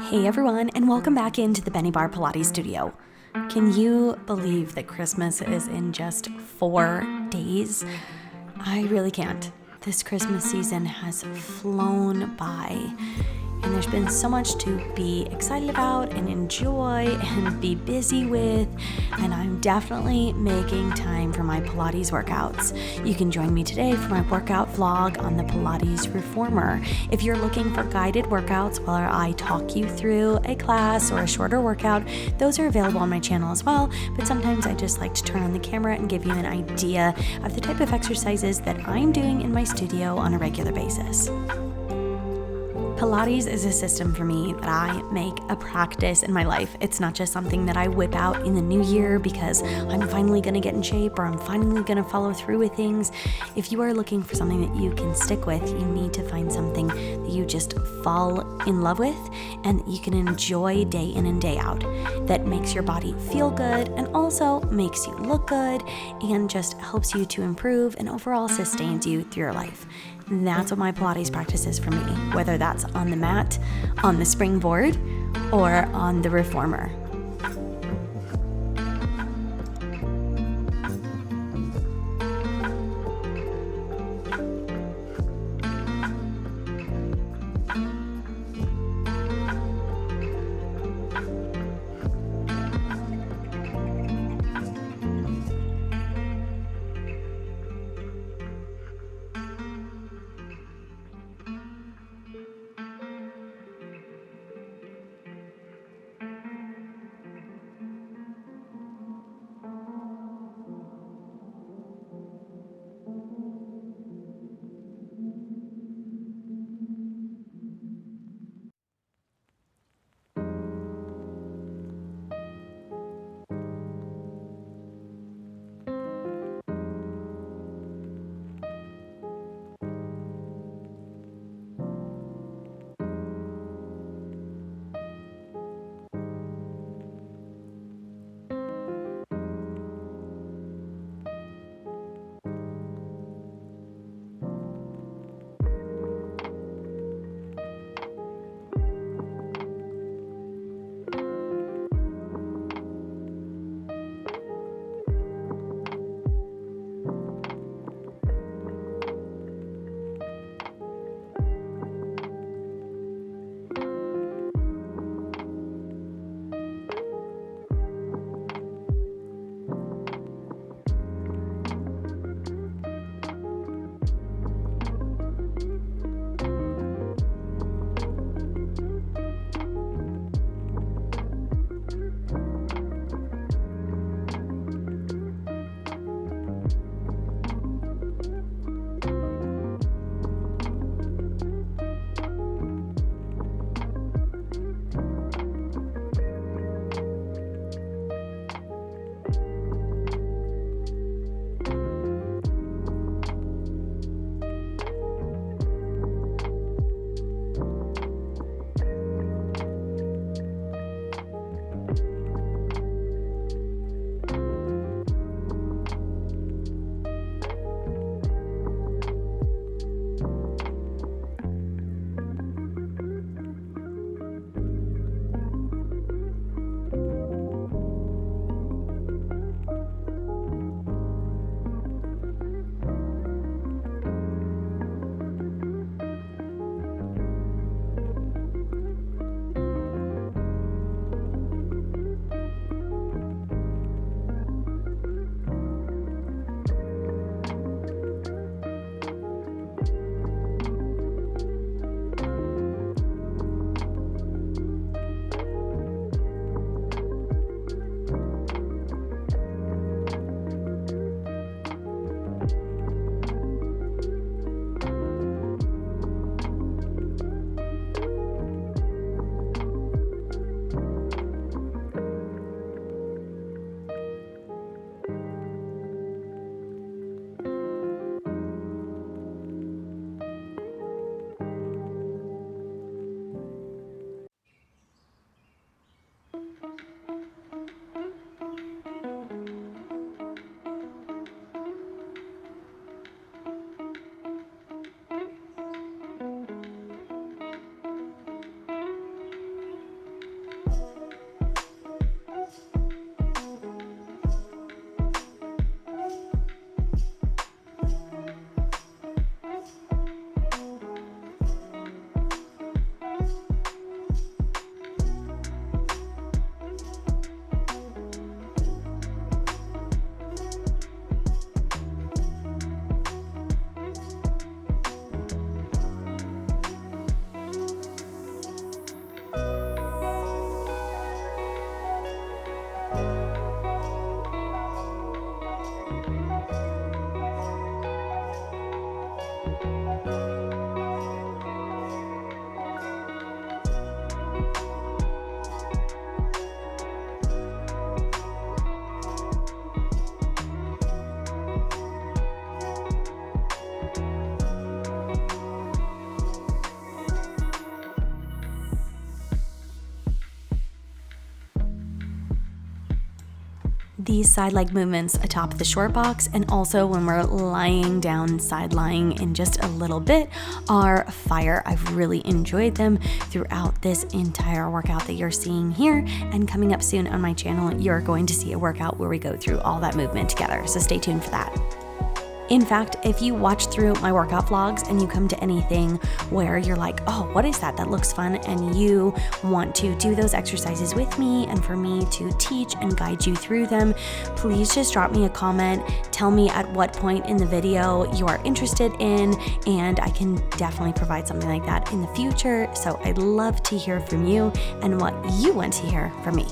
Hey everyone, and welcome back into the Benniebarrefitness Pilates studio. Can you believe that Christmas is in just 4 days? I really can't. This Christmas season has flown by, and there's been so much to be excited about and enjoy and be busy with, and I'm definitely making time for my Pilates workouts. You can join me today for my workout vlog on the Pilates Reformer. If you're looking for guided workouts where I talk you through a class or a shorter workout, those are available on my channel as well, but sometimes I just like to turn on the camera and give you an idea of the type of exercises that I'm doing in my studio on a regular basis. Pilates is a system for me that I make a practice in my life. It's not just something that I whip out in the new year because I'm finally going to get in shape or I'm finally going to follow through with things. If you are looking for something that you can stick with, you need to find something that you just fall in love with and you can enjoy day in and day out, that makes your body feel good and also makes you look good and just helps you to improve and overall sustains you through your life. That's what my Pilates practice is for me, whether that's on the mat, on the springboard, or on the reformer. These side leg movements atop the short box and also when we're lying down, side lying in just a little bit are fire. I've really enjoyed them throughout this entire workout that you're seeing here, and coming up soon on my channel, you're going to see a workout where we go through all that movement together, so stay tuned for that. In fact, if you watch through my workout vlogs and you come to anything where you're like, oh, what is that? That looks fun, and you want to do those exercises with me and for me to teach and guide you through them, please just drop me a comment. Tell me at what point in the video you are interested in, and I can definitely provide something like that in the future. So I'd love to hear from you and what you want to hear from me.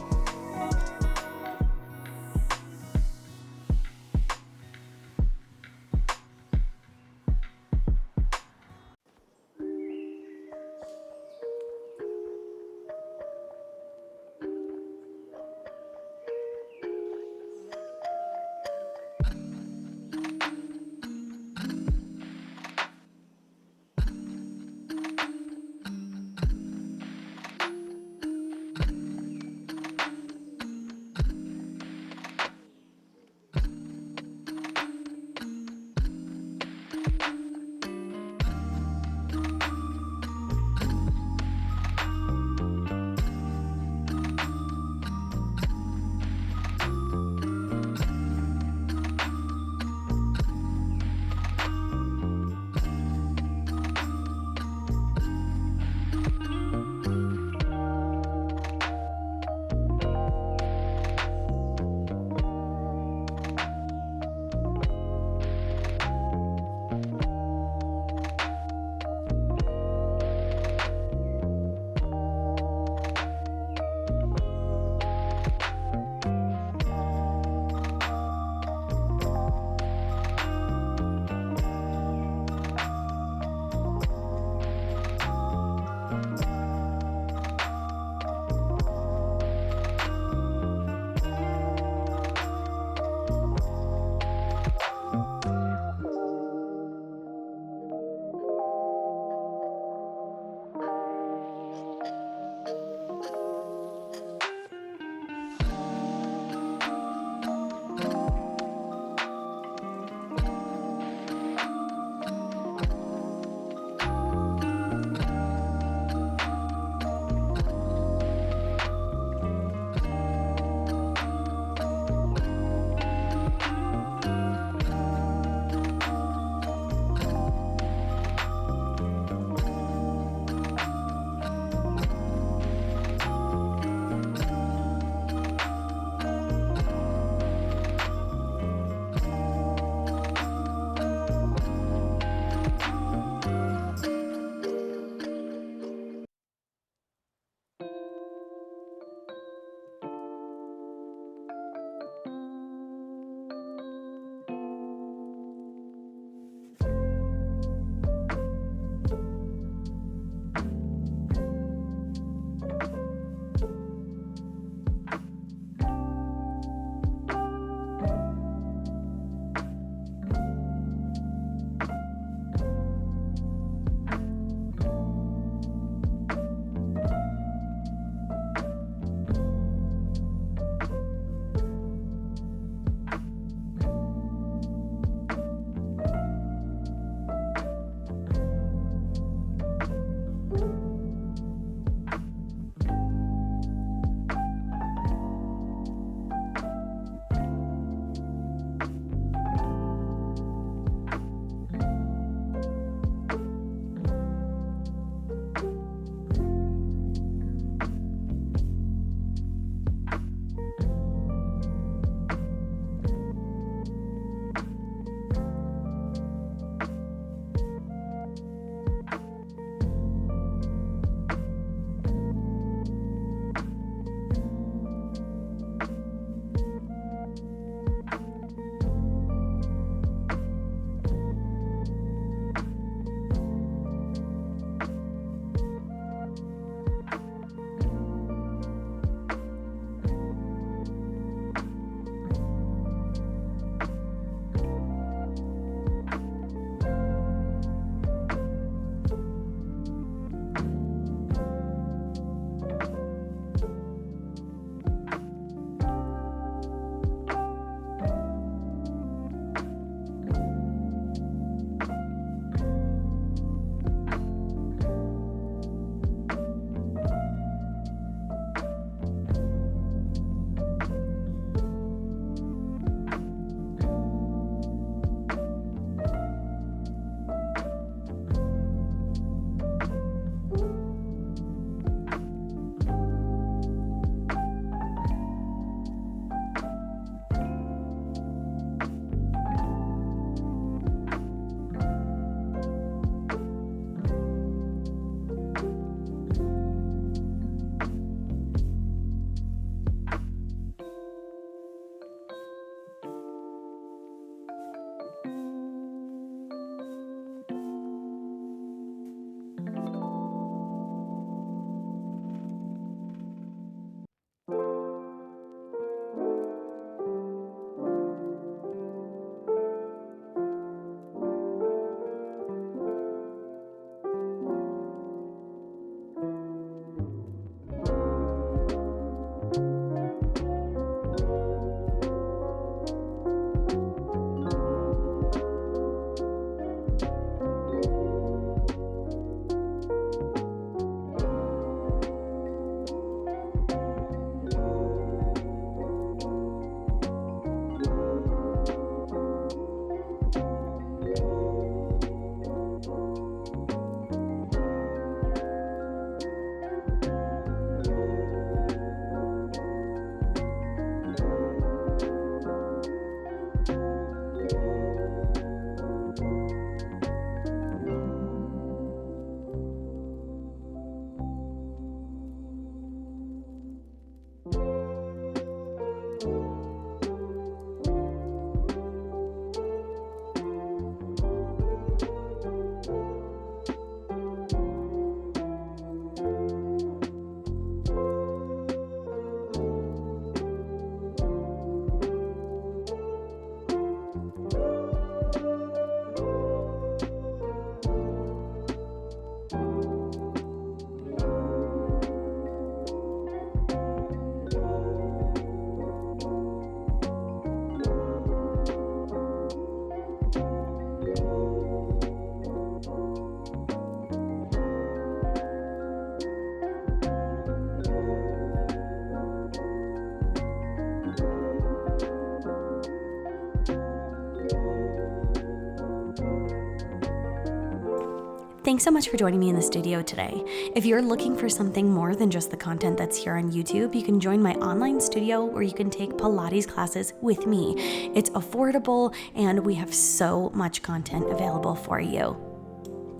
Thanks so much for joining me in the studio today. If you're looking for something more than just the content that's here on YouTube, you can join my online studio where you can take Pilates classes with me. It's affordable and we have so much content available for you.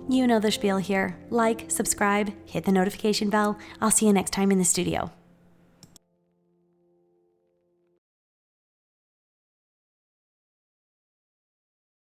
You know the spiel here. Like, subscribe, hit the notification bell. I'll see you next time in the studio.